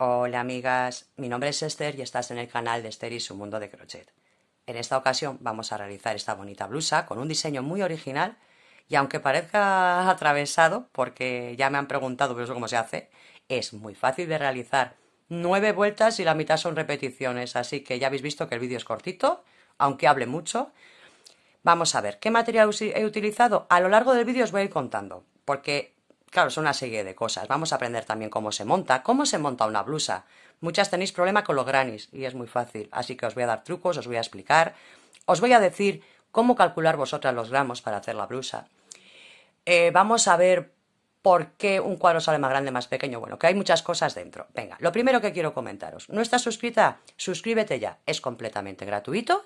Hola amigas, mi nombre es Esther y estás en el canal de Esther y su mundo de crochet. En esta ocasión vamos a realizar esta bonita blusa con un diseño muy original y aunque parezca atravesado, porque ya me han preguntado pero eso cómo se hace, es muy fácil de realizar. 9 vueltas y la mitad son repeticiones, así que ya habéis visto que el vídeo es cortito, aunque hable mucho. Vamos a ver, ¿qué material he utilizado? A lo largo del vídeo os voy a ir contando, porque, claro, son una serie de cosas. Vamos a aprender también cómo se monta una blusa. Muchas tenéis problema con los grannies y es muy fácil, así que os voy a dar trucos, os voy a explicar, os voy a decir cómo calcular vosotras los gramos para hacer la blusa. Vamos a ver por qué un cuadro sale más grande, más pequeño. Bueno, que hay muchas cosas dentro. Venga, lo primero que quiero comentaros. ¿No estás suscrita? Suscríbete ya. Es completamente gratuito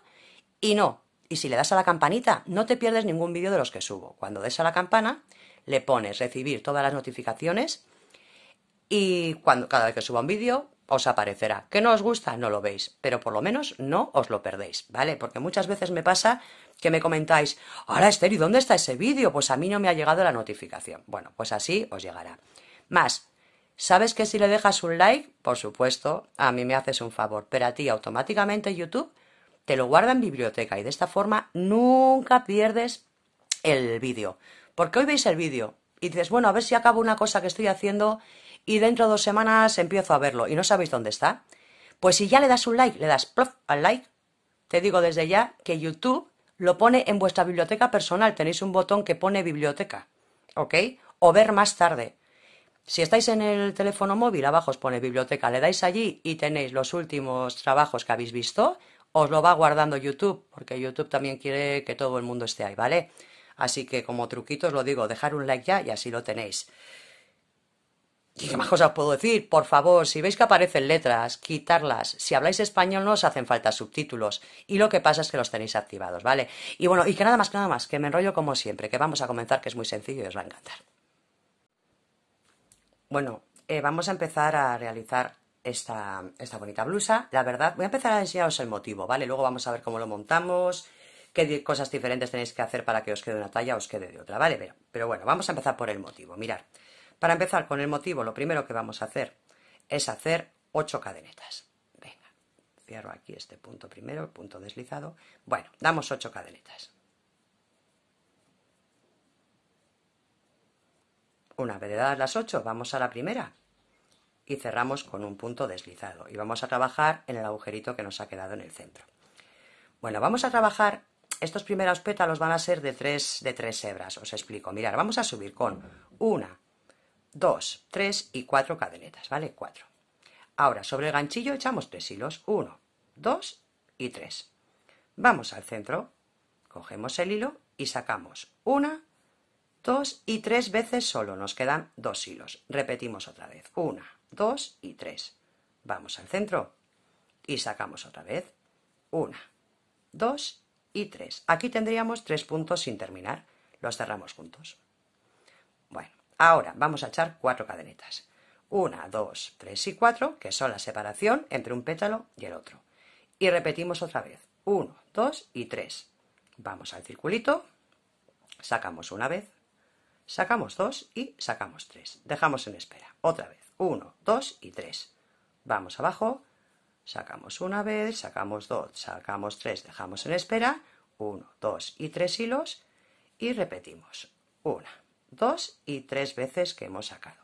y no. Y si le das a la campanita, no te pierdes ningún vídeo de los que subo. Cuando des a la campana, le pones recibir todas las notificaciones y cada vez que suba un vídeo os aparecerá. ¿Que no os gusta? No lo veis, pero por lo menos no os lo perdéis, ¿vale? Porque muchas veces me pasa que me comentáis, ahora Esther, ¿y dónde está ese vídeo? Pues a mí no me ha llegado la notificación. Bueno, pues así os llegará. Más, ¿sabes que si le dejas un like? Por supuesto, a mí me haces un favor, pero a ti automáticamente YouTube te lo guarda en biblioteca y de esta forma nunca pierdes el vídeo. Porque hoy veis el vídeo y dices, bueno, a ver si acabo una cosa que estoy haciendo y dentro de 2 semanas empiezo a verlo y no sabéis dónde está. Pues si ya le das un like, le das plof al like, te digo desde ya que YouTube lo pone en vuestra biblioteca personal. Tenéis un botón que pone biblioteca, ¿ok? O ver más tarde. Si estáis en el teléfono móvil, abajo os pone biblioteca, le dais allí y tenéis los últimos trabajos que habéis visto, os lo va guardando YouTube, porque YouTube también quiere que todo el mundo esté ahí, ¿vale? Así que como truquito os lo digo, dejar un like ya y así lo tenéis. ¿Y qué más cosas puedo decir? Por favor, si veis que aparecen letras, quitarlas. Si habláis español no os hacen falta subtítulos. Y lo que pasa es que los tenéis activados, ¿vale? Y bueno, y que nada más, que me enrollo como siempre, que vamos a comenzar, que es muy sencillo y os va a encantar. Bueno, vamos a empezar a realizar esta bonita blusa. La verdad, voy a empezar a enseñaros el motivo, ¿vale? Luego vamos a ver cómo lo montamos, qué cosas diferentes tenéis que hacer para que os quede una talla o os quede de otra, ¿vale? Pero bueno, vamos a empezar por el motivo. Mirad, para empezar con el motivo, lo primero que vamos a hacer es hacer 8 cadenetas. Venga, cierro aquí este punto primero, el punto deslizado. Bueno, damos 8 cadenetas. Una vez dadas las 8, vamos a la primera y cerramos con un punto deslizado y vamos a trabajar en el agujerito que nos ha quedado en el centro. Bueno, vamos a trabajar, estos primeros pétalos van a ser de tres hebras, os explico. Mirad, vamos a subir con 1, 2, 3 y 4 cadenetas, ¿vale? 4. Ahora, sobre el ganchillo echamos 3 hilos, 1, 2 y 3. Vamos al centro, cogemos el hilo y sacamos 1, 2 y 3 veces solo, nos quedan 2 hilos. Repetimos otra vez, 1, 2 y 3. Vamos al centro y sacamos otra vez 1, 2 y 3. Aquí tendríamos 3 puntos sin terminar. Los cerramos juntos. Bueno, ahora vamos a echar 4 cadenetas. 1, 2, 3 y 4, que son la separación entre un pétalo y el otro. Y repetimos otra vez. 1, 2 y 3. Vamos al circulito, sacamos una vez, sacamos 2 y sacamos 3. Dejamos en espera. Otra vez. 1, 2 y 3. Vamos abajo, sacamos una vez, sacamos 2, sacamos 3, dejamos en espera. 1, 2 y 3 hilos y repetimos. 1, 2 y 3 veces que hemos sacado.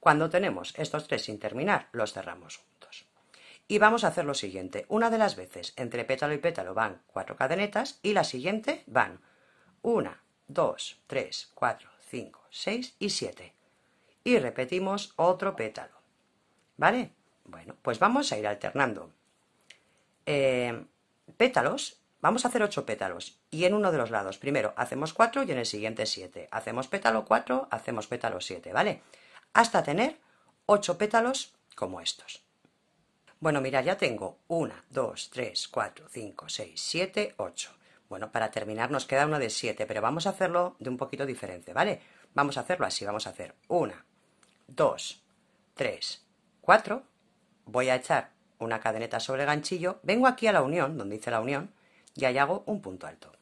Cuando tenemos estos 3 sin terminar, los cerramos juntos. Y vamos a hacer lo siguiente. Una de las veces entre pétalo y pétalo van 4 cadenetas y la siguiente van 1, 2, 3, 4, 5, 6 y 7. Y repetimos otro pétalo. ¿Vale? Bueno, pues vamos a ir alternando. Pétalos, vamos a hacer 8 pétalos. Y en uno de los lados, primero hacemos 4 y en el siguiente 7. Hacemos pétalo 4, hacemos pétalo 7, ¿vale? Hasta tener 8 pétalos como estos. Bueno, mira, ya tengo 1, 2, 3, 4, 5, 6, 7, 8. Bueno, para terminar nos queda uno de 7, pero vamos a hacerlo de un poquito diferente, ¿vale? Vamos a hacerlo así, vamos a hacer 1, 2, 3, 4. Voy a echar una cadeneta sobre el ganchillo, vengo aquí a la unión, donde dice la unión, y ahí hago un punto alto.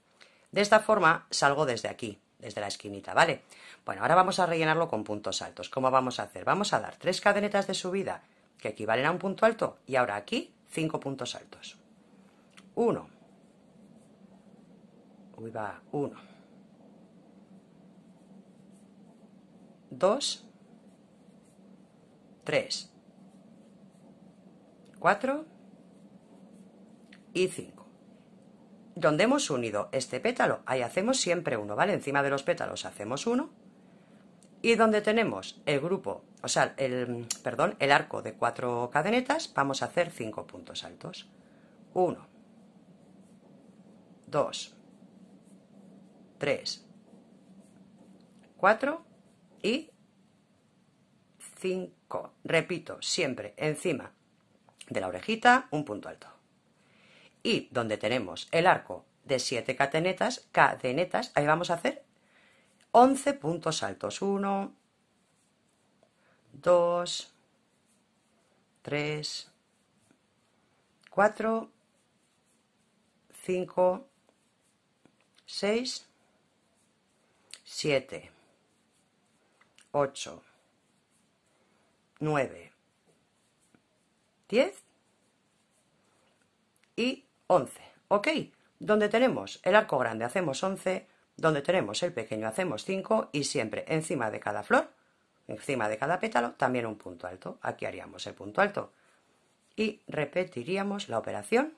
De esta forma salgo desde aquí, desde la esquinita, ¿vale? Bueno, ahora vamos a rellenarlo con puntos altos. ¿Cómo vamos a hacer? Vamos a dar 3 cadenetas de subida que equivalen a un punto alto, y ahora aquí 5 puntos altos. 1, 1, 2, 3, 4 y 5. Donde hemos unido este pétalo, ahí hacemos siempre uno, ¿vale? Encima de los pétalos hacemos uno. Y donde tenemos el grupo, o sea, el arco de 4 cadenetas, vamos a hacer 5 puntos altos. 1, 2, 3, 4 y 5. Repito, siempre encima de la orejita un punto alto. Y donde tenemos el arco de 7 cadenetas, ahí vamos a hacer 11 puntos altos. 1, 2, 3, 4, 5, 6, 7, 8, 9, 10 y 11. ¿Ok? Donde tenemos el arco grande hacemos 11, donde tenemos el pequeño hacemos 5 y siempre encima de cada flor, encima de cada pétalo, también un punto alto. Aquí haríamos el punto alto y repetiríamos la operación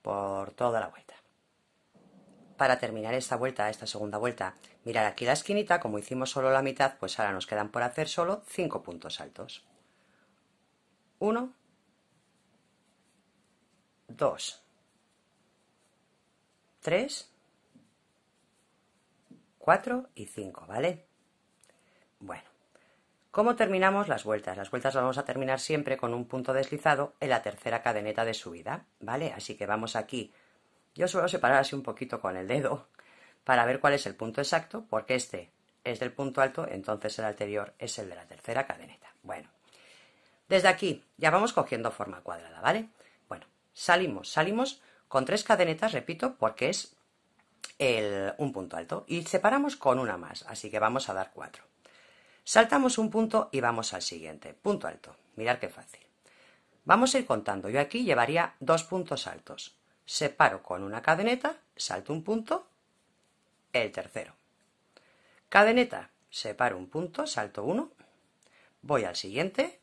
por toda la vuelta. Para terminar esta vuelta, esta segunda vuelta, mirar aquí la esquinita, como hicimos solo la mitad, pues ahora nos quedan por hacer solo 5 puntos altos. 1, 2, 3, 4 y 5, ¿vale? Bueno, ¿cómo terminamos las vueltas? Las vueltas las vamos a terminar siempre con un punto deslizado en la tercera cadeneta de subida, ¿vale? Así que vamos aquí. Yo suelo separar así un poquito con el dedo para ver cuál es el punto exacto, porque este es del punto alto, entonces el anterior es el de la tercera cadeneta. Bueno, desde aquí ya vamos cogiendo forma cuadrada, ¿vale? Bueno, salimos con 3 cadenetas, repito, porque es un punto alto, y separamos con una más, así que vamos a dar 4. Saltamos un punto y vamos al siguiente, punto alto. Mirad qué fácil. Vamos a ir contando. Yo aquí llevaría 2 puntos altos. Separo con una cadeneta, salto un punto, el tercero. Cadeneta, separo un punto, salto 1, voy al siguiente.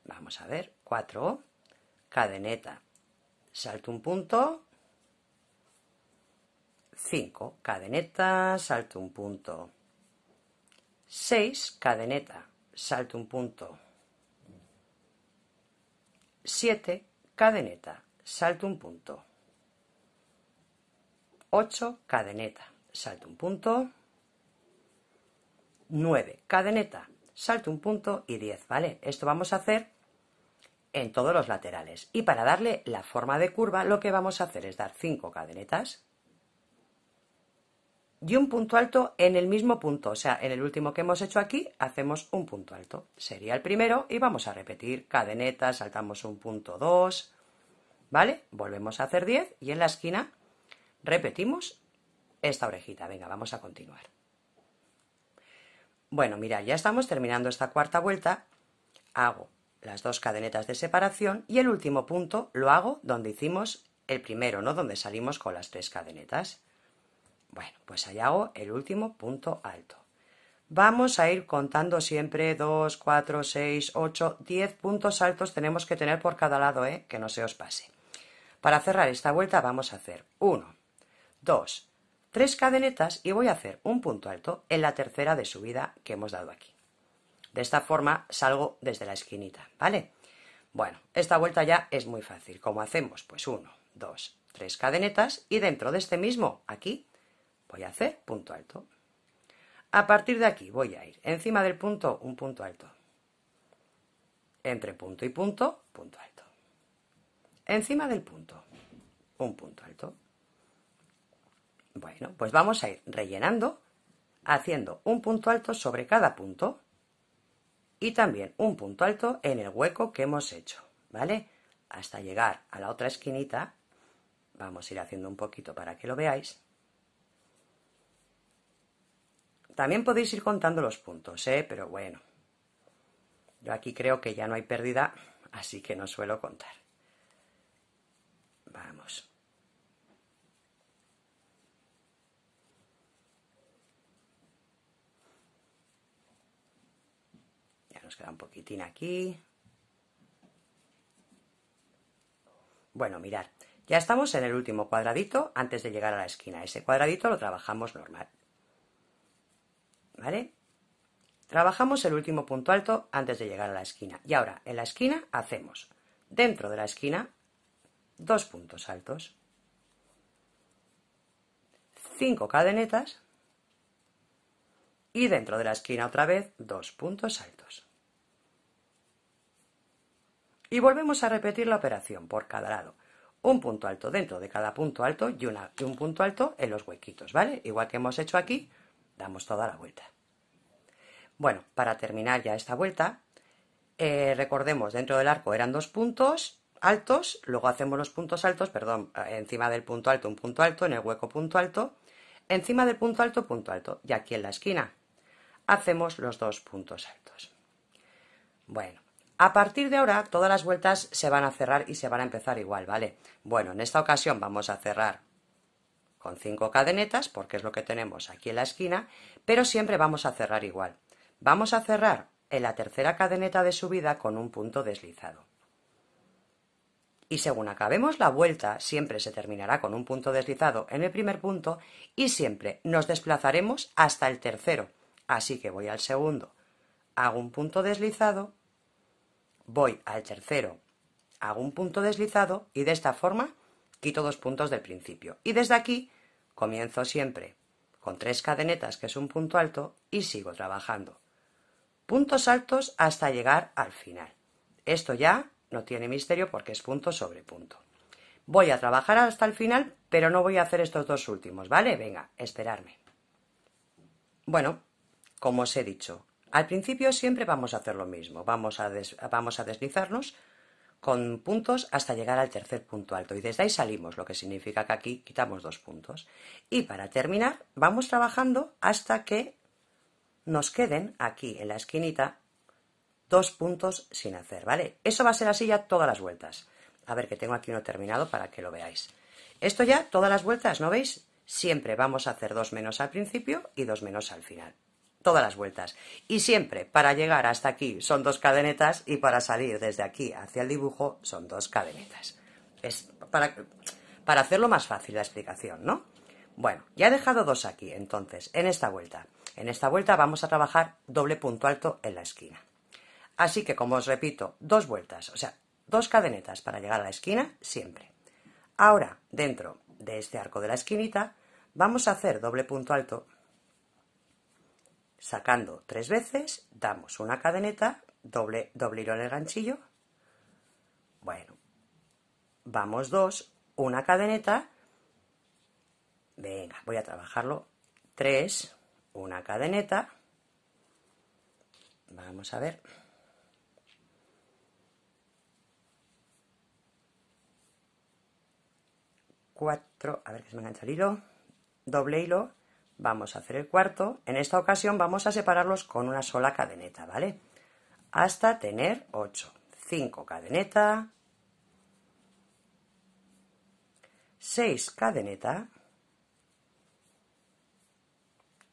Vamos a ver, 4, cadeneta, salto un punto, 5, cadeneta, salto un punto, 6, cadeneta, salto un punto, 7, cadeneta, salto un punto, 8, cadeneta, salto un punto, 9, cadeneta, salto un punto y 10, ¿vale? Esto vamos a hacer en todos los laterales. Y para darle la forma de curva, lo que vamos a hacer es dar 5 cadenetas y un punto alto en el mismo punto, o sea, en el último que hemos hecho aquí, hacemos un punto alto. Sería el primero y vamos a repetir cadeneta, saltamos un punto, 2, ¿vale? Volvemos a hacer 10 y en la esquina repetimos esta orejita. Venga, vamos a continuar. Bueno, mirad, ya estamos terminando esta cuarta vuelta. Hago las 2 cadenetas de separación y el último punto lo hago donde hicimos el primero, ¿no? Donde salimos con las 3 cadenetas. Bueno, pues ahí hago el último punto alto. Vamos a ir contando siempre 2, 4, 6, 8, 10 puntos altos tenemos que tener por cada lado, que no se os pase. Para cerrar esta vuelta vamos a hacer 1, 2, 3 cadenetas y voy a hacer un punto alto en la tercera de subida que hemos dado aquí. De esta forma salgo desde la esquinita, ¿vale? Bueno, esta vuelta ya es muy fácil. ¿Cómo hacemos? Pues 1, 2, 3 cadenetas y dentro de este mismo, aquí, voy a hacer punto alto. A partir de aquí voy a ir encima del punto, un punto alto. Entre punto y punto, punto alto. Encima del punto, un punto alto. Bueno, pues vamos a ir rellenando, haciendo un punto alto sobre cada punto y también un punto alto en el hueco que hemos hecho, ¿vale? Hasta llegar a la otra esquinita. Vamos a ir haciendo un poquito para que lo veáis. También podéis ir contando los puntos, pero bueno. Yo aquí creo que ya no hay pérdida, así que no suelo contar. Vamos. Ya nos queda un poquitín aquí. Bueno, mirad, ya estamos en el último cuadradito antes de llegar a la esquina. Ese cuadradito lo trabajamos normal. ¿Vale? Trabajamos el último punto alto antes de llegar a la esquina. Y ahora, en la esquina hacemos, dentro de la esquina, 2 puntos altos, 5 cadenetas y dentro de la esquina otra vez 2 puntos altos. Y volvemos a repetir la operación por cada lado. Un punto alto dentro de cada punto alto y un punto alto en los huequitos, ¿vale? Igual que hemos hecho aquí, damos toda la vuelta. Bueno, para terminar ya esta vuelta, recordemos, dentro del arco eran 2 puntos altos, luego hacemos los puntos altos, perdón, encima del punto alto un punto alto, en el hueco punto alto, encima del punto alto, y aquí en la esquina hacemos los 2 puntos altos. Bueno, a partir de ahora todas las vueltas se van a cerrar y se van a empezar igual, ¿vale? Bueno, en esta ocasión vamos a cerrar con 5 cadenetas, porque es lo que tenemos aquí en la esquina, pero siempre vamos a cerrar igual. Vamos a cerrar en la tercera cadeneta de subida con un punto deslizado. Y según acabemos la vuelta, siempre se terminará con un punto deslizado en el primer punto y siempre nos desplazaremos hasta el tercero. Así que voy al segundo, hago un punto deslizado, voy al tercero, hago un punto deslizado y de esta forma quito 2 puntos del principio. Y desde aquí comienzo siempre con 3 cadenetas, que es un punto alto, y sigo trabajando puntos altos hasta llegar al final. Esto ya no tiene misterio porque es punto sobre punto. Voy a trabajar hasta el final, pero no voy a hacer estos 2 últimos, ¿vale? Venga, esperarme. Bueno, como os he dicho, al principio siempre vamos a hacer lo mismo. Vamos a deslizarnos con puntos hasta llegar al tercer punto alto y desde ahí salimos, lo que significa que aquí quitamos 2 puntos. Y para terminar vamos trabajando hasta que nos queden aquí en la esquinita 2 puntos sin hacer, ¿vale? Eso va a ser así ya todas las vueltas. A ver, que tengo aquí uno terminado para que lo veáis. Esto ya todas las vueltas, ¿no veis? Siempre vamos a hacer 2 menos al principio y 2 menos al final. Todas las vueltas. Y siempre para llegar hasta aquí son 2 cadenetas y para salir desde aquí hacia el dibujo son 2 cadenetas. Es para hacerlo más fácil la explicación, ¿no? Bueno, ya he dejado 2 aquí, entonces, en esta vuelta. En esta vuelta vamos a trabajar doble punto alto en la esquina. Así que, como os repito, 2 vueltas, o sea, 2 cadenetas para llegar a la esquina siempre. Ahora, dentro de este arco de la esquinita, vamos a hacer doble punto alto, sacando 3 veces, damos una cadeneta, doble hilo en el ganchillo. Bueno, vamos 2, una cadeneta. Venga, voy a trabajarlo. 3, una cadeneta. Vamos a ver. 4, a ver que se me engancha el hilo. Doble hilo. Vamos a hacer el cuarto. En esta ocasión vamos a separarlos con una sola cadeneta, ¿vale? Hasta tener 8. 5 cadeneta. 6 cadeneta.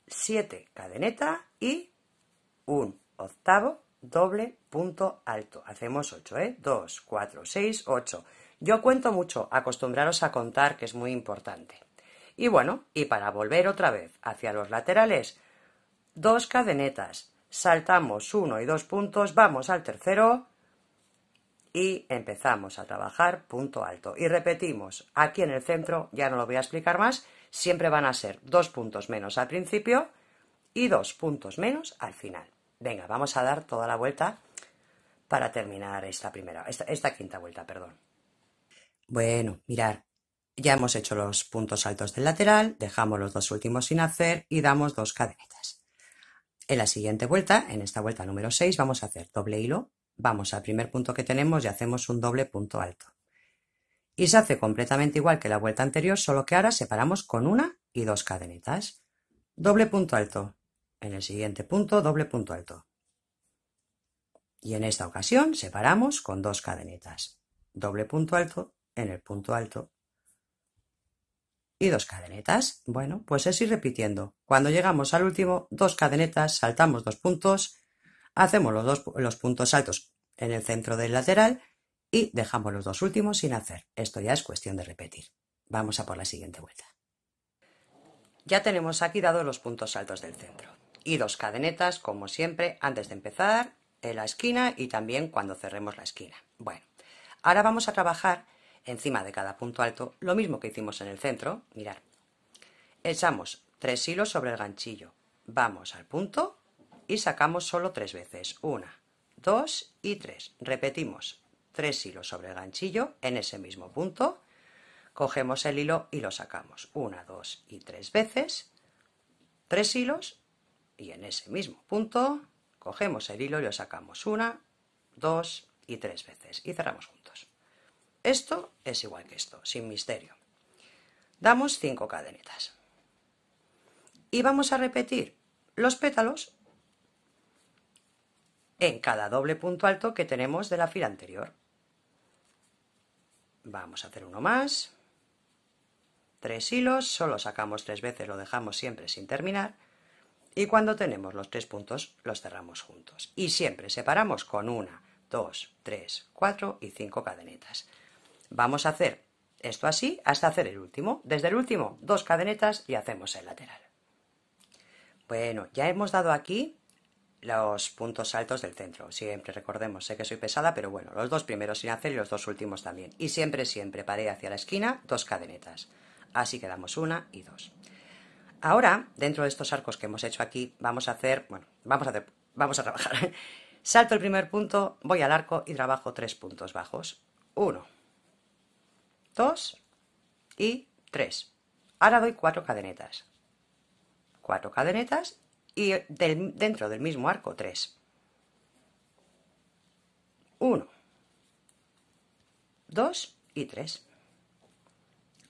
7 cadeneta y un octavo doble punto alto. Hacemos 8, ¿eh? 2, 4, 6, 8. Yo cuento mucho, acostumbraros a contar, que es muy importante. Y bueno, y para volver otra vez hacia los laterales, 2 cadenetas, saltamos 1 y 2 puntos, vamos al tercero y empezamos a trabajar punto alto. Y repetimos, aquí en el centro, ya no lo voy a explicar más, siempre van a ser 2 puntos menos al principio y 2 puntos menos al final. Venga, vamos a dar toda la vuelta para terminar esta quinta vuelta, perdón. Bueno, mirad, ya hemos hecho los puntos altos del lateral, dejamos los 2 últimos sin hacer y damos 2 cadenetas. En la siguiente vuelta, en esta vuelta número 6, vamos a hacer doble hilo, vamos al primer punto que tenemos y hacemos un doble punto alto. Y se hace completamente igual que la vuelta anterior, solo que ahora separamos con 1 y 2 cadenetas. Doble punto alto. En el siguiente punto, doble punto alto. Y en esta ocasión separamos con 2 cadenetas. Doble punto alto en el punto alto y 2 cadenetas. Bueno, pues es ir repitiendo. Cuando llegamos al último, 2 cadenetas, saltamos 2 puntos, hacemos los puntos altos en el centro del lateral y dejamos los 2 últimos sin hacer. Esto ya es cuestión de repetir. Vamos a por la siguiente vuelta. Ya tenemos aquí dados los puntos altos del centro y 2 cadenetas, como siempre, antes de empezar, en la esquina y también cuando cerremos la esquina. Bueno, ahora vamos a trabajar encima de cada punto alto lo mismo que hicimos en el centro. Mirad, echamos 3 hilos sobre el ganchillo, vamos al punto y sacamos solo 3 veces, 1, 2 y 3. Repetimos 3 hilos sobre el ganchillo en ese mismo punto, cogemos el hilo y lo sacamos 1, 2 y 3 veces, 3 hilos y en ese mismo punto cogemos el hilo y lo sacamos 1, 2 y 3 veces y cerramos juntos. Esto es igual que esto, sin misterio. Damos 5 cadenetas y vamos a repetir los pétalos en cada doble punto alto que tenemos de la fila anterior. Vamos a hacer uno más, 3 hilos, solo sacamos 3 veces, lo dejamos siempre sin terminar y cuando tenemos los 3 puntos los cerramos juntos y siempre separamos con 1, 2, 3, 4 y 5 cadenetas. Vamos a hacer esto así hasta hacer el último. Desde el último 2 cadenetas y hacemos el lateral. Bueno, ya hemos dado aquí los puntos altos del centro. Siempre recordemos, sé que soy pesada, pero bueno, los 2 primeros sin hacer y los 2 últimos también. Y siempre paré hacia la esquina 2 cadenetas. Así que damos 1 y 2. Ahora, dentro de estos arcos que hemos hecho aquí, vamos a trabajar. Salto el primer punto, voy al arco y trabajo 3 puntos bajos. 1, 2 y 3. Ahora doy 4 cadenetas. 4 cadenetas y dentro del mismo arco 3. 1, 2 y 3.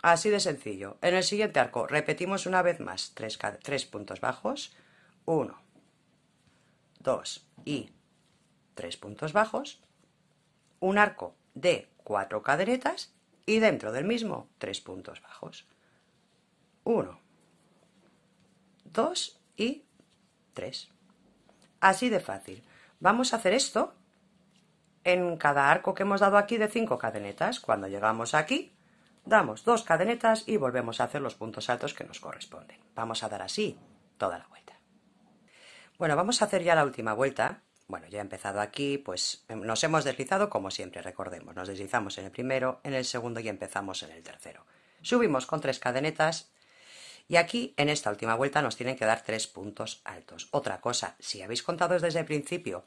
Así de sencillo. En el siguiente arco repetimos una vez más 3 puntos bajos. 1, 2 y 3 puntos bajos. Un arco de 4 cadenetas y dentro del mismo 3 puntos bajos. 1, 2 y 3. Así de fácil. Vamos a hacer esto en cada arco que hemos dado aquí de 5 cadenetas. Cuando llegamos aquí, damos 2 cadenetas y volvemos a hacer los puntos altos que nos corresponden. Vamos a dar así toda la vuelta. Bueno, vamos a hacer ya la última vuelta. Bueno, ya he empezado aquí, pues nos hemos deslizado como siempre, recordemos. Nos deslizamos en el primero, en el segundo y empezamos en el tercero. Subimos con 3 cadenetas. Y aquí, en esta última vuelta, nos tienen que dar 3 puntos altos. Otra cosa, si habéis contado desde el principio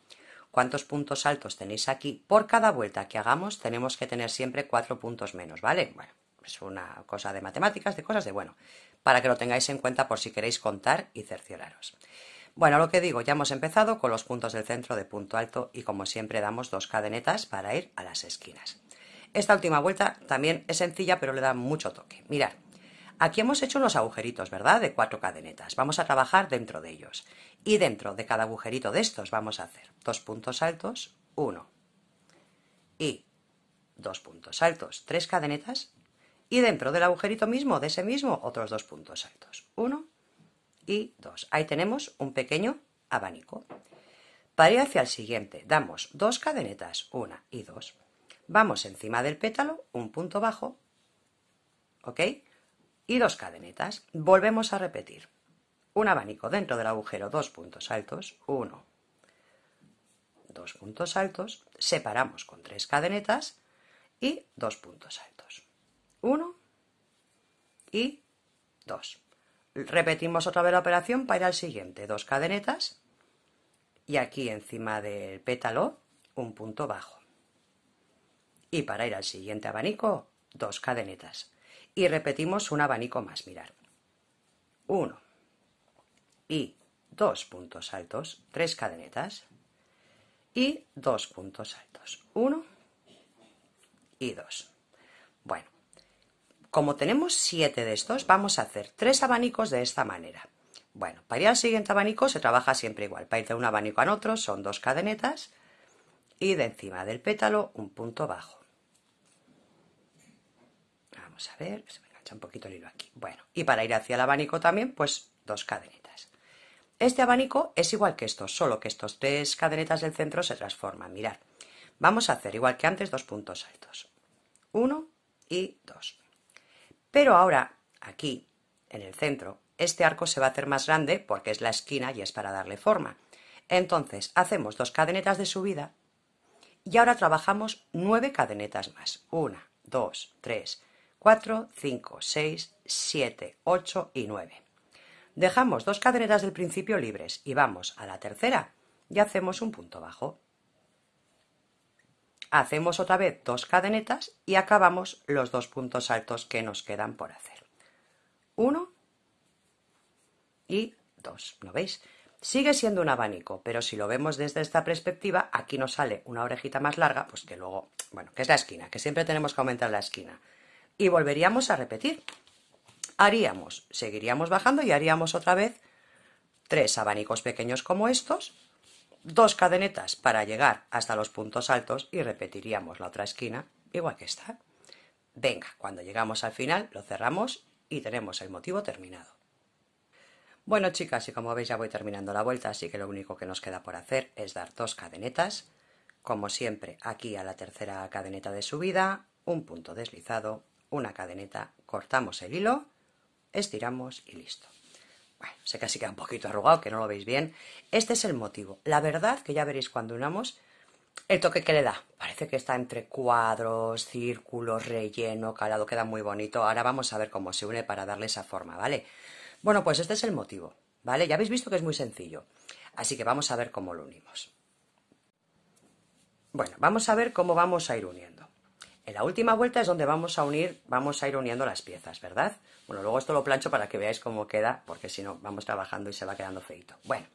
cuántos puntos altos tenéis aquí, por cada vuelta que hagamos tenemos que tener siempre 4 puntos menos, ¿vale? Bueno, es una cosa de matemáticas, de cosas de bueno, para que lo tengáis en cuenta por si queréis contar y cercioraros. Bueno, lo que digo, ya hemos empezado con los puntos del centro de punto alto y como siempre damos 2 cadenetas para ir a las esquinas. Esta última vuelta también es sencilla, pero le da mucho toque. Mirad. Aquí hemos hecho unos agujeritos, ¿verdad? De 4 cadenetas. Vamos a trabajar dentro de ellos. Y dentro de cada agujerito de estos vamos a hacer 2 puntos altos, 1. Y 2 puntos altos, 3 cadenetas. Y dentro del agujerito mismo, de ese mismo, otros 2 puntos altos, 1 y 2. Ahí tenemos un pequeño abanico. Para ir hacia el siguiente, damos 2 cadenetas, 1 y 2. Vamos encima del pétalo, un punto bajo, ¿ok? Y 2 cadenetas. Volvemos a repetir. Un abanico dentro del agujero, 2 puntos altos, 1, 2 puntos altos, separamos con 3 cadenetas y 2 puntos altos, 1 y 2. Repetimos otra vez la operación para ir al siguiente, 2 cadenetas y aquí encima del pétalo un punto bajo. Y para ir al siguiente abanico, 2 cadenetas. Y repetimos un abanico más, mirar. 1 y 2 puntos altos, 3 cadenetas y 2 puntos altos, 1 y 2. Bueno, como tenemos 7 de estos, vamos a hacer 3 abanicos de esta manera. Bueno, para ir al siguiente abanico se trabaja siempre igual. Para ir de un abanico a otro son 2 cadenetas y de encima del pétalo un punto bajo. Vamos a ver, se me engancha un poquito el hilo aquí. Bueno, y para ir hacia el abanico también, pues 2 cadenetas. Este abanico es igual que estos, solo que estos 3 cadenetas del centro se transforman. Mirad, vamos a hacer igual que antes 2 puntos altos. 1 y 2. Pero ahora, aquí, en el centro, este arco se va a hacer más grande porque es la esquina y es para darle forma. Entonces, hacemos 2 cadenetas de subida y ahora trabajamos 9 cadenetas más. 1, 2, 3, 4, 5, 6, 7, 8 y 9. Dejamos 2 cadenetas del principio libres y vamos a la tercera y hacemos un punto bajo. Hacemos otra vez 2 cadenetas y acabamos los 2 puntos altos que nos quedan por hacer. 1 y 2, ¿lo veis? Sigue siendo un abanico, pero si lo vemos desde esta perspectiva, aquí nos sale una orejita más larga, pues que luego, bueno, que es la esquina, que siempre tenemos que aumentar la esquina. Y volveríamos a repetir. Seguiríamos bajando y haríamos otra vez 3 abanicos pequeños como estos, 2 cadenetas para llegar hasta los puntos altos y repetiríamos la otra esquina igual que esta. Venga, cuando llegamos al final lo cerramos y tenemos el motivo terminado. Bueno, chicas, y como veis ya voy terminando la vuelta, así que lo único que nos queda por hacer es dar 2 cadenetas, como siempre aquí a la tercera cadeneta de subida, un punto deslizado, una cadeneta, cortamos el hilo, estiramos y listo. Bueno, sé que así queda un poquito arrugado, que no lo veis bien. Este es el motivo. La verdad que ya veréis cuando unamos el toque que le da. Parece que está entre cuadros, círculos, relleno, calado, queda muy bonito. Ahora vamos a ver cómo se une para darle esa forma, ¿vale? Bueno, pues este es el motivo, ¿vale? Ya habéis visto que es muy sencillo. Así que vamos a ver cómo lo unimos. Bueno, vamos a ver cómo vamos a ir uniendo. En la última vuelta es donde vamos a ir uniendo las piezas, ¿verdad? Bueno, luego esto lo plancho para que veáis cómo queda, porque si no vamos trabajando y se va quedando feito. Bueno,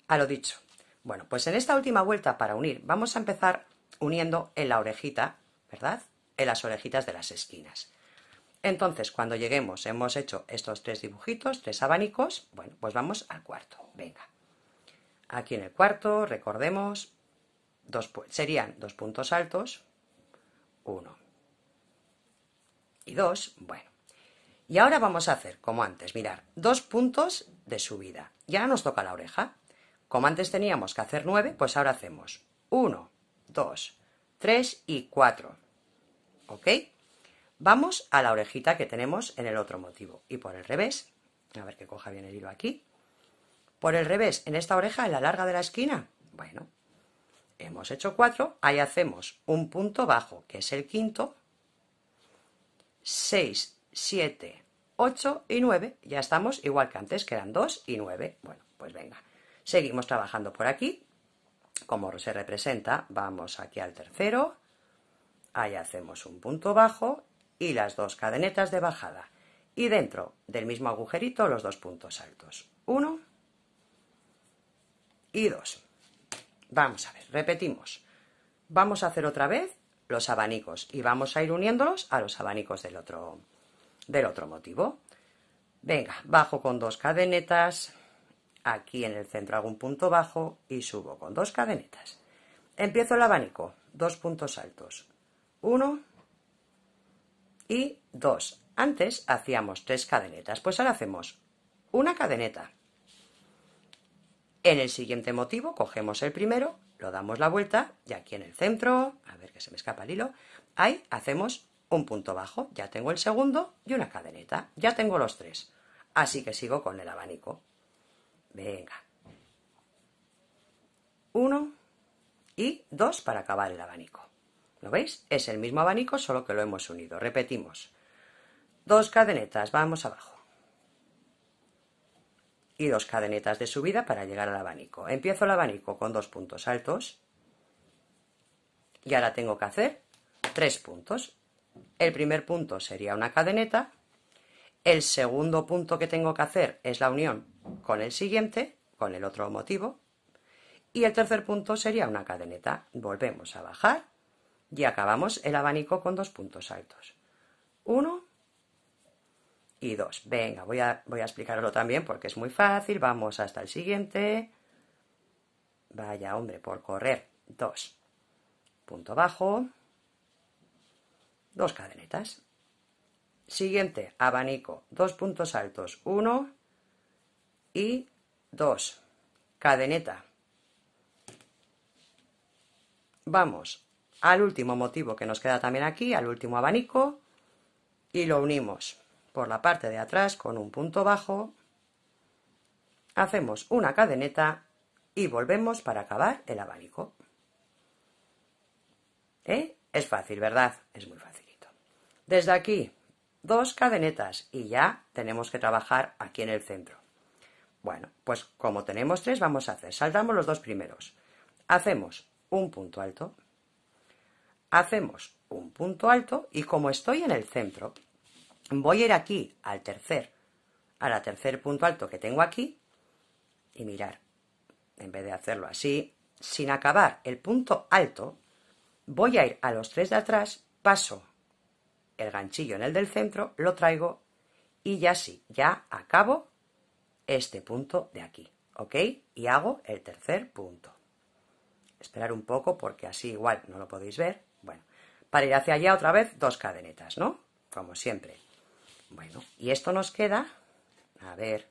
a lo dicho. Bueno, pues en esta última vuelta para unir vamos a empezar uniendo en la orejita, ¿verdad? En las orejitas de las esquinas. Entonces, cuando lleguemos, hemos hecho estos 3 dibujitos, 3 abanicos, bueno, pues vamos al cuarto. Venga. Aquí en el cuarto, recordemos, serían 2 puntos altos, 1 y 2, bueno. Y ahora vamos a hacer, como antes, mirar, 2 puntos de subida. Y ahora nos toca la oreja. Como antes teníamos que hacer 9, pues ahora hacemos 1, 2, 3 y 4. ¿Ok? Vamos a la orejita que tenemos en el otro motivo. Y por el revés, a ver que coja bien el hilo aquí. Por el revés, en esta oreja, en la larga de la esquina, bueno, hemos hecho 4, ahí hacemos un punto bajo, que es el quinto, 6, 7, 8 y 9, ya estamos igual que antes, que eran 2 y 9. Bueno, pues venga, seguimos trabajando por aquí, como se representa, vamos aquí al tercero, ahí hacemos un punto bajo y las 2 cadenetas de bajada, y dentro del mismo agujerito los 2 puntos altos, 1 y 2. Vamos a ver, repetimos, vamos a hacer otra vez los abanicos y vamos a ir uniéndolos a los abanicos del otro motivo. Venga, bajo con 2 cadenetas, aquí en el centro hago un punto bajo y subo con 2 cadenetas. Empiezo el abanico, 2 puntos altos, 1 y 2. Antes hacíamos 3 cadenetas, pues ahora hacemos una cadeneta. En el siguiente motivo cogemos el primero, lo damos la vuelta y aquí en el centro, a ver que se me escapa el hilo, ahí hacemos un punto bajo, ya tengo el segundo y una cadeneta, ya tengo los 3, así que sigo con el abanico. Venga, 1 y 2 para acabar el abanico. ¿Lo veis? Es el mismo abanico, solo que lo hemos unido. Repetimos, 2 cadenetas, vamos abajo. Y 2 cadenetas de subida para llegar al abanico. Empiezo el abanico con 2 puntos altos y ahora tengo que hacer 3 puntos. El primer punto sería una cadeneta, el segundo punto que tengo que hacer es la unión con el siguiente, con el otro motivo, y el tercer punto sería una cadeneta. Volvemos a bajar y acabamos el abanico con 2 puntos altos. 1 y 2. Venga, voy a explicarlo también porque es muy fácil. Vamos hasta el siguiente. Vaya, hombre, por correr. 2. punto bajo, 2 cadenetas. Siguiente, abanico, 2 puntos altos, 1 y 2, cadeneta. Vamos al último motivo que nos queda también aquí, al último abanico, y lo unimos por la parte de atrás con un punto bajo, hacemos una cadeneta y volvemos para acabar el abanico. Es fácil, ¿verdad? Es muy facilito. Desde aquí, 2 cadenetas y ya tenemos que trabajar aquí en el centro. Bueno, pues como tenemos 3, vamos a hacer, saltamos los 2 primeros. Hacemos un punto alto, hacemos un punto alto y como estoy en el centro, voy a ir aquí al tercer punto alto que tengo aquí y mirar, en vez de hacerlo así, sin acabar el punto alto, voy a ir a los 3 de atrás, paso el ganchillo en el del centro, lo traigo y ya sí, ya acabo este punto de aquí, ¿ok? Y hago el tercer punto. Esperar un poco porque así igual no lo podéis ver. Bueno, para ir hacia allá otra vez 2 cadenetas, ¿no? Como siempre. Bueno, y esto nos queda, a ver,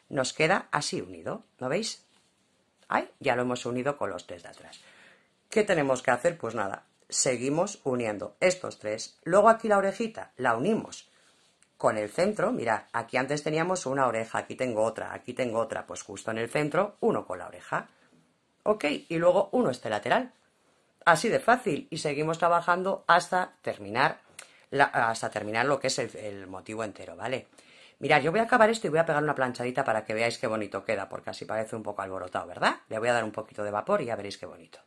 nos queda así unido, ¿lo veis? ¡Ay! Ya lo hemos unido con los 3 de atrás. ¿Qué tenemos que hacer? Pues nada, seguimos uniendo estos 3. Luego aquí la orejita la unimos con el centro. Mirad, aquí antes teníamos una oreja, aquí tengo otra, pues justo en el centro, uno con la oreja. ¿Ok? Y luego uno este lateral. Así de fácil. Y seguimos trabajando hasta terminar lo que es el motivo entero, ¿vale? Mirad, yo voy a acabar esto y voy a pegar una planchadita para que veáis qué bonito queda, porque así parece un poco alborotado, ¿verdad? Le voy a dar un poquito de vapor y ya veréis qué bonito.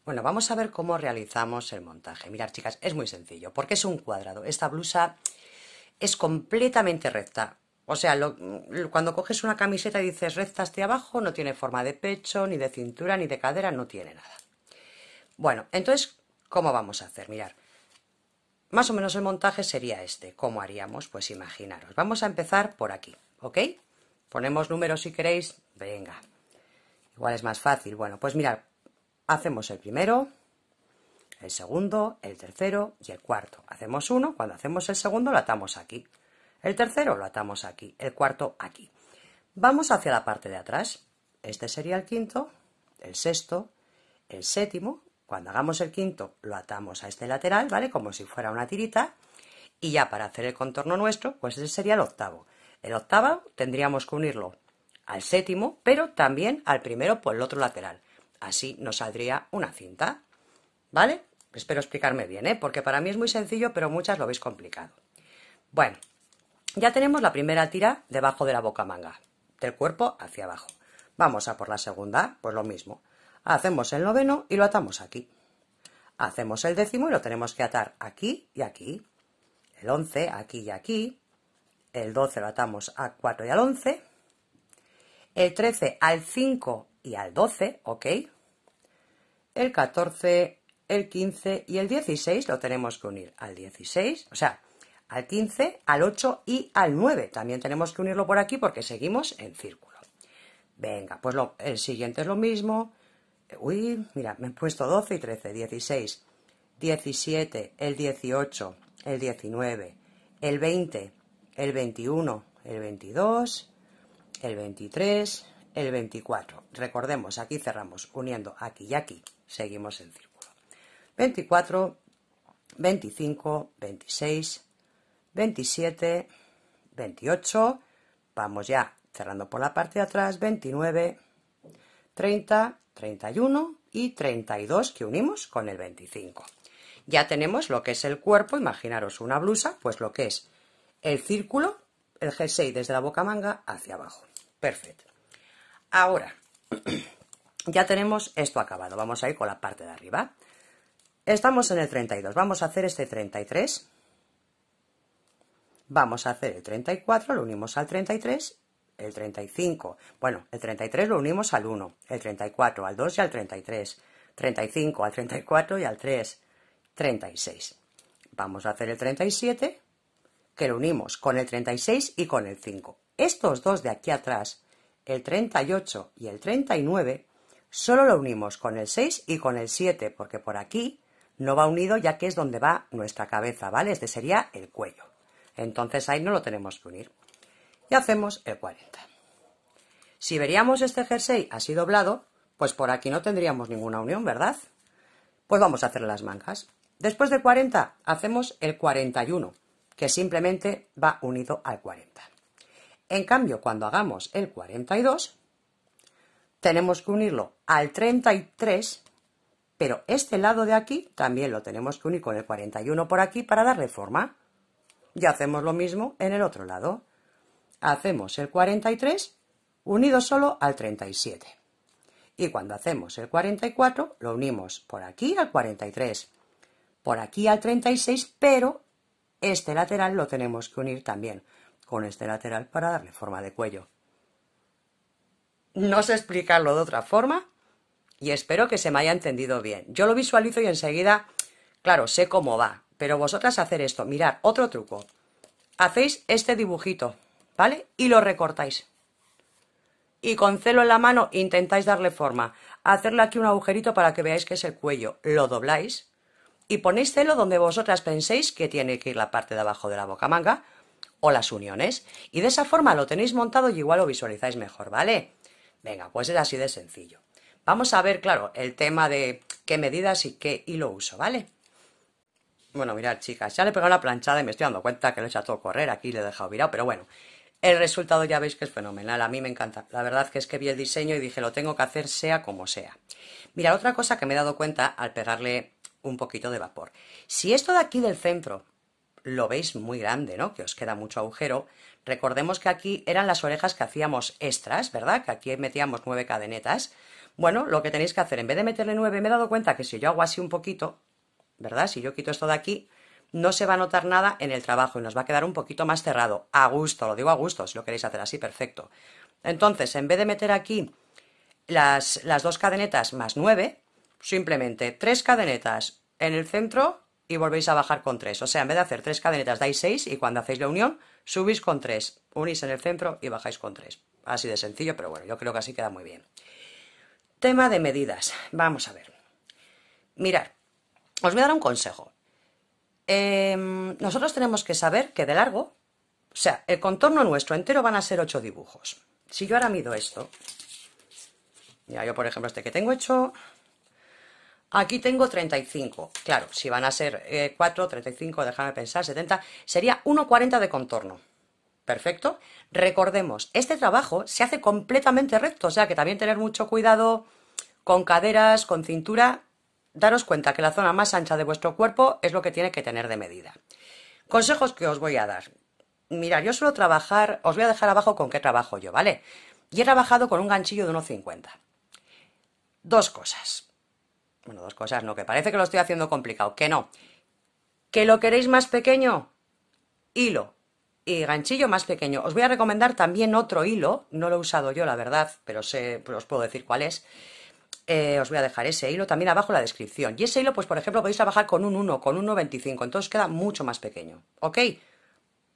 Bueno, vamos a ver cómo realizamos el montaje. Mirad, chicas, es muy sencillo, porque es un cuadrado. Esta blusa es completamente recta. O sea, cuando coges una camiseta y dices recta hasta abajo, no tiene forma de pecho, ni de cintura, ni de cadera, no tiene nada. Bueno, entonces, ¿cómo vamos a hacer? Mirad, más o menos el montaje sería este. ¿Cómo haríamos? Pues imaginaros. Vamos a empezar por aquí, ¿ok? Ponemos números si queréis. Venga, igual es más fácil. Bueno, pues mirad, hacemos el primero, el segundo, el tercero y el cuarto. Hacemos uno, cuando hacemos el segundo lo atamos aquí. El tercero lo atamos aquí, el cuarto aquí. Vamos hacia la parte de atrás. Este sería el quinto, el sexto, el séptimo. Cuando hagamos el quinto lo atamos a este lateral, ¿vale? Como si fuera una tirita. Y ya para hacer el contorno nuestro, pues ese sería el octavo. El octavo tendríamos que unirlo al séptimo, pero también al primero por el otro lateral. Así nos saldría una cinta, ¿vale? Espero explicarme bien, ¿eh? Porque para mí es muy sencillo, pero muchas lo veis complicado. Bueno, ya tenemos la primera tira debajo de la bocamanga, del cuerpo hacia abajo. Vamos a por la segunda, pues lo mismo. Hacemos el noveno y lo atamos aquí. Hacemos el décimo y lo tenemos que atar aquí y aquí. El 11 aquí y aquí. El 12 lo atamos al 4 y al 11. El 13 al 5 y al 12, ¿ok? El 14, el 15 y el 16 lo tenemos que unir al 16, o sea, al 15, al 8 y al 9. También tenemos que unirlo por aquí porque seguimos en círculo. Venga, pues el siguiente es lo mismo. Uy, mira, me he puesto 12 y 13, 16, 17, el 18, el 19, el 20, el 21, el 22, el 23, el 24. Recordemos, aquí cerramos uniendo aquí y aquí. Seguimos en círculo. 24, 25, 26, 27, 28. Vamos ya cerrando por la parte de atrás. 29, 30, 31 y 32 que unimos con el 25. Ya tenemos lo que es el cuerpo. Imaginaros una blusa, pues lo que es el círculo, el jersey desde la bocamanga hacia abajo. Perfecto. Ahora, ya tenemos esto acabado. Vamos a ir con la parte de arriba. Estamos en el 32. Vamos a hacer este 33. Vamos a hacer el 34, lo unimos al 33. El 35, bueno, el 33 lo unimos al 1. El 34 al 2 y al 33. 35 al 34 y al 3. 36. Vamos a hacer el 37, que lo unimos con el 36 y con el 5. Estos dos de aquí atrás, el 38 y el 39, solo lo unimos con el 6 y con el 7, porque por aquí no va unido ya que es donde va nuestra cabeza, ¿vale? Este sería el cuello. Entonces ahí no lo tenemos que unir. Y hacemos el 40. Si veríamos este jersey así doblado, pues por aquí no tendríamos ninguna unión, ¿verdad? Pues vamos a hacer las mangas. Después del 40 hacemos el 41, que simplemente va unido al 40. En cambio, cuando hagamos el 42, tenemos que unirlo al 33, pero este lado de aquí también lo tenemos que unir con el 41 por aquí para darle forma. Y hacemos lo mismo en el otro lado. Hacemos el 43 unido solo al 37. Y cuando hacemos el 44, lo unimos por aquí al 43, por aquí al 36, pero este lateral lo tenemos que unir también con este lateral para darle forma de cuello. No sé explicarlo de otra forma y espero que se me haya entendido bien. Yo lo visualizo y enseguida, claro, sé cómo va, pero vosotras hacer esto. Mirad, otro truco. Hacéis este dibujito, ¿vale? Y lo recortáis. Y con celo en la mano intentáis darle forma. Hacerle aquí un agujerito para que veáis que es el cuello. Lo dobláis y ponéis celo donde vosotras penséis que tiene que ir la parte de abajo de la bocamanga o las uniones. Y de esa forma lo tenéis montado y igual lo visualizáis mejor, ¿vale? Venga, pues es así de sencillo. Vamos a ver, claro, el tema de qué medidas y qué hilo uso, ¿vale? Bueno, mirad, chicas, ya le he pegado una planchada y me estoy dando cuenta que lo he hecho a todo correr. Aquí le he dejado virado, pero bueno. El resultado ya veis que es fenomenal, a mí me encanta. La verdad que es que vi el diseño y dije, lo tengo que hacer sea como sea. Mira, otra cosa que me he dado cuenta al pegarle un poquito de vapor. Si esto de aquí del centro lo veis muy grande, ¿no? Que os queda mucho agujero. Recordemos que aquí eran las orejas que hacíamos extras, ¿verdad? Que aquí metíamos 9 cadenetas. Bueno, lo que tenéis que hacer, en vez de meterle 9, me he dado cuenta que si yo hago así un poquito, ¿verdad? Si yo quito esto de aquí, no se va a notar nada en el trabajo y nos va a quedar un poquito más cerrado. A gusto, lo digo a gusto, si lo queréis hacer así, perfecto. Entonces, en vez de meter aquí las 2 cadenetas más 9, simplemente 3 cadenetas en el centro y volvéis a bajar con 3. O sea, en vez de hacer 3 cadenetas dais 6 y cuando hacéis la unión subís con 3. Unís en el centro y bajáis con 3. Así de sencillo, pero bueno, yo creo que así queda muy bien. Tema de medidas. Vamos a ver. Mirad, os voy a dar un consejo. Nosotros tenemos que saber que de largo, o sea, el contorno nuestro entero van a ser 8 dibujos. Si yo ahora mido esto, ya yo por ejemplo este que tengo hecho, aquí tengo 35. Claro, si van a ser 4, 35, déjame pensar, 70, sería 1,40 de contorno. Perfecto. Recordemos, este trabajo se hace completamente recto, o sea que también tener mucho cuidado con caderas, con cintura. Daros cuenta que la zona más ancha de vuestro cuerpo es lo que tiene que tener de medida. Consejos que os voy a dar. Mirad, yo suelo trabajar, os voy a dejar abajo con qué trabajo yo, ¿vale? Y he trabajado con un ganchillo de 1,50. Dos cosas. Bueno, dos cosas, no, que parece que lo estoy haciendo complicado, que no. ¿Que lo queréis más pequeño? Hilo y ganchillo más pequeño. Os voy a recomendar también otro hilo, no lo he usado yo, la verdad, pero os puedo decir cuál es. Os voy a dejar ese hilo también abajo en la descripción. Y ese hilo, pues por ejemplo, podéis trabajar con un 1, con un 1,25, entonces queda mucho más pequeño, ¿ok?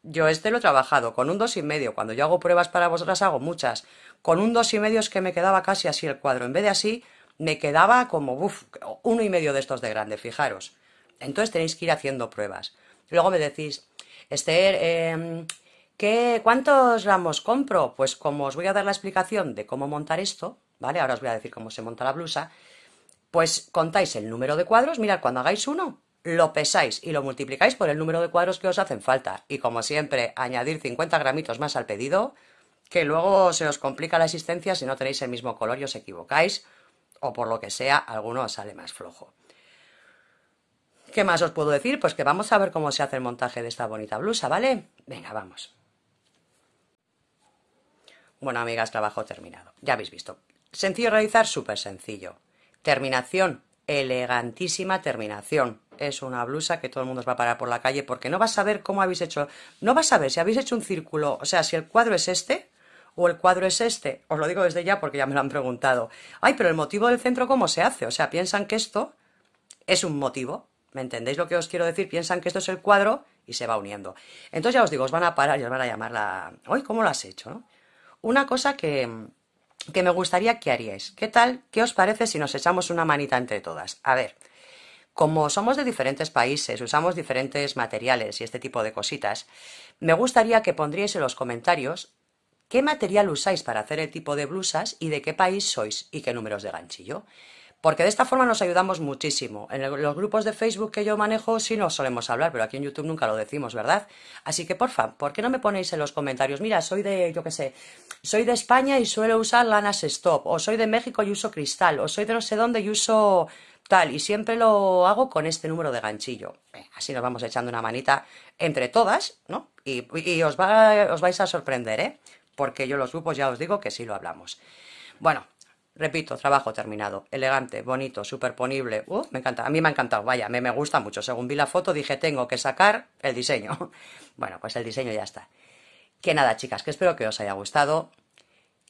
Yo este lo he trabajado con un 2,5, cuando yo hago pruebas para vosotras hago muchas. Con un 2,5 es que me quedaba casi así el cuadro, en vez de así, me quedaba como, 1,5 de estos de grande, fijaros. Entonces tenéis que ir haciendo pruebas. Luego me decís, Esther, ¿cuántos ramos compro? Pues como os voy a dar la explicación de cómo montar esto, ¿vale? Ahora os voy a decir cómo se monta la blusa. Pues contáis el número de cuadros, mirad, cuando hagáis uno, lo pesáis y lo multiplicáis por el número de cuadros que os hacen falta. Y como siempre, añadir 50 gramitos más al pedido, que luego se os complica la existencia si no tenéis el mismo color y os equivocáis, o por lo que sea, alguno os sale más flojo. ¿Qué más os puedo decir? Pues que vamos a ver cómo se hace el montaje de esta bonita blusa, ¿vale? Venga, vamos. Bueno, amigas, trabajo terminado. Ya habéis visto. Sencillo realizar, súper sencillo. Terminación, elegantísima terminación. Es una blusa que todo el mundo os va a parar por la calle porque no vas a ver cómo habéis hecho. No vas a ver si habéis hecho un círculo, o sea, si el cuadro es este o el cuadro es este. Os lo digo desde ya porque ya me lo han preguntado. Ay, pero el motivo del centro, ¿cómo se hace? O sea, piensan que esto es un motivo. ¿Me entendéis lo que os quiero decir? Piensan que esto es el cuadro y se va uniendo. Entonces ya os digo, os van a parar y os van a llamar la... ¡Ay, cómo lo has hecho!, ¿no? Una cosa que que me gustaría que haríais. ¿Qué tal? ¿Qué os parece si nos echamos una manita entre todas? A ver, como somos de diferentes países, usamos diferentes materiales y este tipo de cositas, me gustaría que pondríais en los comentarios qué material usáis para hacer el tipo de blusas y de qué país sois y qué números de ganchillo. Porque de esta forma nos ayudamos muchísimo. En los grupos de Facebook que yo manejo sí nos solemos hablar, pero aquí en YouTube nunca lo decimos, ¿verdad? Así que porfa, ¿por qué no me ponéis en los comentarios? Mira, soy de, yo qué sé, soy de España y suelo usar lanas stop, o soy de México y uso cristal, o soy de no sé dónde y uso tal, y siempre lo hago con este número de ganchillo. Así nos vamos echando una manita entre todas, ¿no? Y os vais a sorprender, ¿eh? Porque yo los grupos ya os digo que sí lo hablamos. Bueno, repito, trabajo terminado, elegante, bonito, superponible. Me encanta, a mí me ha encantado, vaya, me gusta mucho. Según vi la foto dije, tengo que sacar el diseño. Bueno, pues el diseño ya está. Que nada, chicas, que espero que os haya gustado.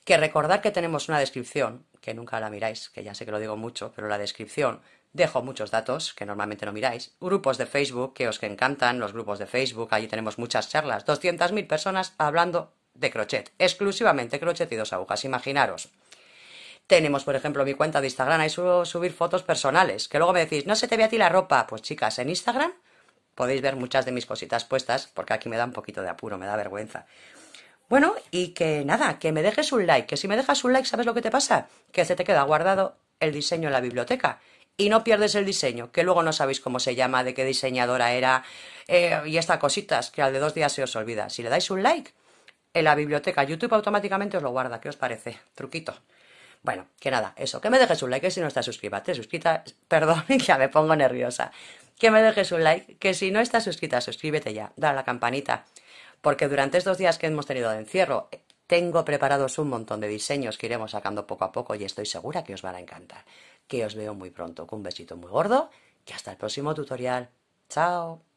Que recordad que tenemos una descripción, que nunca la miráis, que ya sé que lo digo mucho, pero la descripción dejo muchos datos que normalmente no miráis. Grupos de Facebook, que os encantan los grupos de Facebook, allí tenemos muchas charlas. 200.000 personas hablando de crochet, exclusivamente crochet y 2 agujas, imaginaros. Tenemos, por ejemplo, mi cuenta de Instagram, ahí suelo subir fotos personales, que luego me decís, no se te ve a ti la ropa. Pues chicas, en Instagram podéis ver muchas de mis cositas puestas, porque aquí me da un poquito de apuro, me da vergüenza. Bueno, y que nada, que me dejes un like, que si me dejas un like, ¿sabes lo que te pasa? Que se te queda guardado el diseño en la biblioteca. Y no pierdes el diseño, que luego no sabéis cómo se llama, de qué diseñadora era, y estas cositas, que al de 2 días se os olvida. Si le dais un like, en la biblioteca YouTube automáticamente os lo guarda. ¿Qué os parece? Truquito. Bueno, que nada, eso, que me dejes un like, que si no estás suscrita, perdón, ya me pongo nerviosa. Que me dejes un like, que si no estás suscrita, suscríbete ya, dale a la campanita, porque durante estos días que hemos tenido de encierro, tengo preparados un montón de diseños que iremos sacando poco a poco y estoy segura que os van a encantar. Que os veo muy pronto, con un besito muy gordo y hasta el próximo tutorial. Chao.